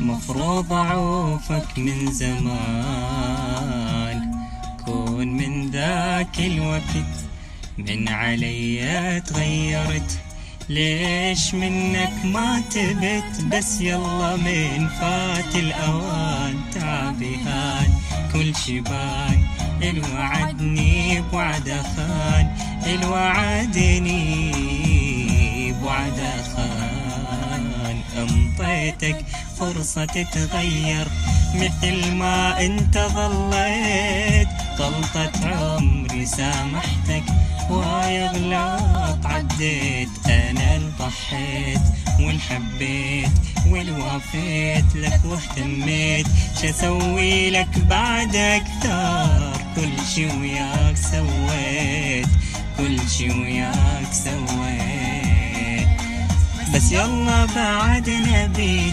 مفروض أعوفك من زمان، كون من ذاك الوقت من علي تغيرت، ليش منك ما تبت؟ بس يلا من فات الأوان، تعبي هان كل شبان، الوعدني بوعد خان، الوعدني بوعد خان. انطيتك فرصة تتغير مثل ما انت ظليت، غلطة عمري سامحتك ويا غلط عديت، انا اللي ضحيت والحبيت والوافيت لك واهتميت، شسوي لك بعد اكثر؟ كل شي وياك سويت، كل شي وياك سويت، بس يلا بعد نبي